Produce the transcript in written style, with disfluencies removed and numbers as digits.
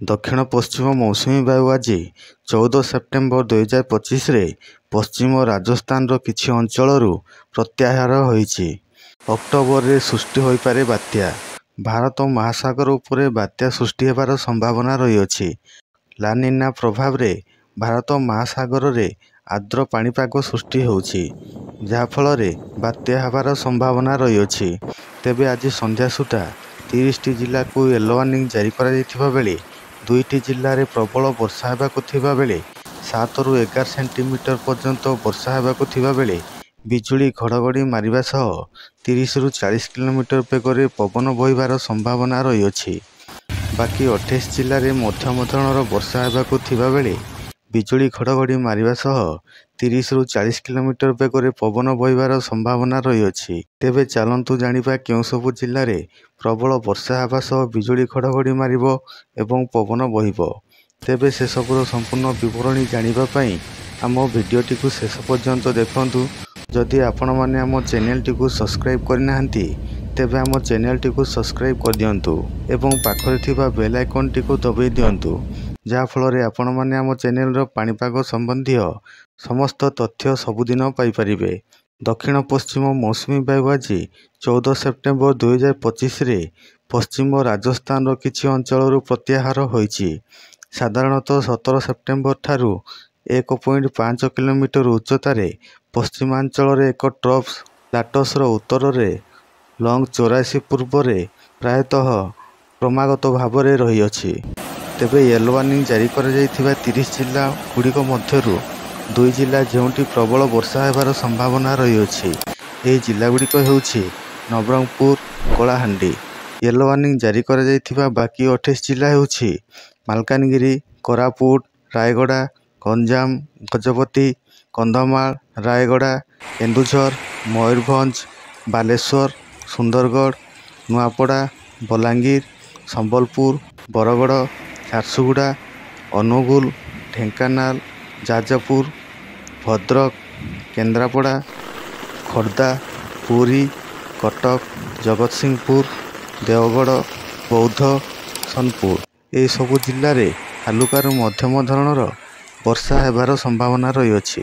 ଦକ୍ଷିଣ ପଶ୍ଚିମ ମୌସୁମୀ ବାୟୁ ଆଜି 14 ସେପ୍ଟେମ୍ବର 2025ରେ ପଶ୍ଚିମ ରାଜସ୍ଥାନର କିଛି ଅଞ୍ଚଳରୁ ପ୍ରତ୍ୟାହାର ହୋଇଛି। ଅକ୍ଟୋବରରେ ସୃଷ୍ଟି ହୋଇପାରେ ବାତ୍ୟା। ଭାରତ ମହାସାଗର ଉପରେ ବାତ୍ୟା ସୃଷ୍ଟି ହେବାର ସମ୍ଭାବନା ରହିଅଛି। ଲାନିନା ପ୍ରଭାବରେ ଭାରତ ମହାସାଗରରେ ଆର୍ଦ୍ର ପାଣିପାଗ ସୃଷ୍ଟି ହେଉଛି, ଯାହାଫଳରେ ବାତ୍ୟା ହେବାର ସମ୍ଭାବନା ରହିଅଛି। ତେବେ ଆଜି ସନ୍ଧ୍ୟା ସୁଦ୍ଧା 30ଟି ଜିଲ୍ଲାକୁ ୟେଲୋ ୱାର୍ଣ୍ଣିଂ ଜାରି କରାଯାଇଥିବା ବେଳେ 2ଟି ଜିଲ୍ଲାରେ ପ୍ରବଳ ବର୍ଷା ହେବାକୁ ଥିବା ବେଳେ 7ରୁ 11 ସେଣ୍ଟିମିଟର ପର୍ଯ୍ୟନ୍ତ ବର୍ଷା ହେବାକୁ ଥିବା ବେଳେ ବିଜୁଳି ଘଡ଼ଘଡ଼ି ମାରିବା ସହ 30ରୁ 40 କିଲୋମିଟର ବେଗରେ ପବନ ବହିବାର ସମ୍ଭାବନା ରହିଅଛି। ବାକି 28 ଜିଲ୍ଲାରେ ମଧ୍ୟମ ଧରଣର ବର୍ଷା ହେବାକୁ ଥିବା ବେଳେ ବିଜୁଳି ଘଡ଼ଘଡ଼ି ମାରିବା ସହ 30ରୁ 40 କିଲୋମିଟର ବେଗରେ ପବନ ବହିବାର ସମ୍ଭାବନା ରହିଅଛି। ତେବେ ଚାଲନ୍ତୁ ଜାଣିବା କେଉଁ ସବୁ ଜିଲ୍ଲାରେ ପ୍ରବଳ ବର୍ଷା ହେବା ସହ ବିଜୁଳି ଘଡ଼ଘଡ଼ି ମାରିବ ଏବଂ ପବନ ବହିବ। ତେବେ ସେସବୁର ସମ୍ପୂର୍ଣ୍ଣ ବିବରଣୀ ଜାଣିବା ପାଇଁ ଆମ ଭିଡ଼ିଓଟିକୁ ଶେଷ ପର୍ଯ୍ୟନ୍ତ ଦେଖନ୍ତୁ। ଯଦି ଆପଣମାନେ ଆମ ଚ୍ୟାନେଲଟିକୁ ସବସ୍କ୍ରାଇବ୍ କରିନାହାନ୍ତି, ତେବେ ଆମ ଚ୍ୟାନେଲଟିକୁ ସବସ୍କ୍ରାଇବ୍ କରିଦିଅନ୍ତୁ ଏବଂ ପାଖରେ ଥିବା ବେଲ୍ ଆଇକନ୍ଟିକୁ ଦବାଇ ଦିଅନ୍ତୁ, ଯାହାଫଳରେ ଆପଣମାନେ ଆମ ଚ୍ୟାନେଲର ପାଣିପାଗ ସମ୍ବନ୍ଧୀୟ ସମସ୍ତ ତଥ୍ୟ ସବୁଦିନ ପାଇପାରିବେ। ଦକ୍ଷିଣ ପଶ୍ଚିମ ମୌସୁମୀ ବାୟୁ ଆଜି 14 ସେପ୍ଟେମ୍ବର 2025ରେ ପଶ୍ଚିମ ରାଜସ୍ଥାନର କିଛି ଅଞ୍ଚଳରୁ ପ୍ରତ୍ୟାହାର ହୋଇଛି। ସାଧାରଣତଃ 17 ସେପ୍ଟେମ୍ବର ଠାରୁ 1.5 କିଲୋମିଟର ଉଚ୍ଚତାରେ ପଶ୍ଚିମାଞ୍ଚଳରେ ଏକ ଟ୍ରଫ୍ ଲାଟସ୍ର ଉତ୍ତରରେ ଲଙ୍ଗ 84 ପୂର୍ବରେ ପ୍ରାୟତଃ କ୍ରମାଗତ ଭାବରେ ରହିଅଛି। ତେବେ ୟେଲୋ ୱାର୍ଣ୍ଣିଂ ଜାରି କରାଯାଇଥିବା 30 ଜିଲ୍ଲା ଗୁଡ଼ିକ ମଧ୍ୟରୁ 2 ଜିଲ୍ଲା ଯେଉଁଠି ପ୍ରବଳ ବର୍ଷା ହେବାର ସମ୍ଭାବନା ରହିଅଛି। ଏହି ଜିଲ୍ଲାଗୁଡ଼ିକ ହେଉଛି ନବରଙ୍ଗପୁର, କଳାହାଣ୍ଡି। ୟେଲୋ ୱାର୍ଣ୍ଣିଂ ଜାରି କରାଯାଇଥିବା ବାକି 28 ଜିଲ୍ଲା ହେଉଛି ମାଲକାନଗିରି, କୋରାପୁଟ, ରାୟଗଡ଼ା, ଗଞ୍ଜାମ, ଗଜପତି, କନ୍ଧମାଳ, ରାୟଗଡ଼ା, କେନ୍ଦୁଝର, ମୟୂରଭଞ୍ଜ, ବାଲେଶ୍ୱର, ସୁନ୍ଦରଗଡ଼, ନୂଆପଡ଼ା, ବଲାଙ୍ଗୀର, ସମ୍ବଲପୁର, ବରଗଡ଼, ଝାରସୁଗୁଡ଼ା, ଅନୁଗୁଳ, ଢେଙ୍କାନାଳ, ଯାଜପୁର, ଭଦ୍ରକ, କେନ୍ଦ୍ରାପଡ଼ା, ଖୋର୍ଦ୍ଧା, ପୁରୀ, କଟକ, ଜଗତସିଂହପୁର, ଦେଓଗଡ଼, ବୌଦ୍ଧ, ସୋନପୁର ଏହିସବୁ ଜିଲ୍ଲାରେ ହାଲୁକାରୁ ମଧ୍ୟମ ଧରଣର ବର୍ଷା ହେବାର ସମ୍ଭାବନା ରହିଅଛି।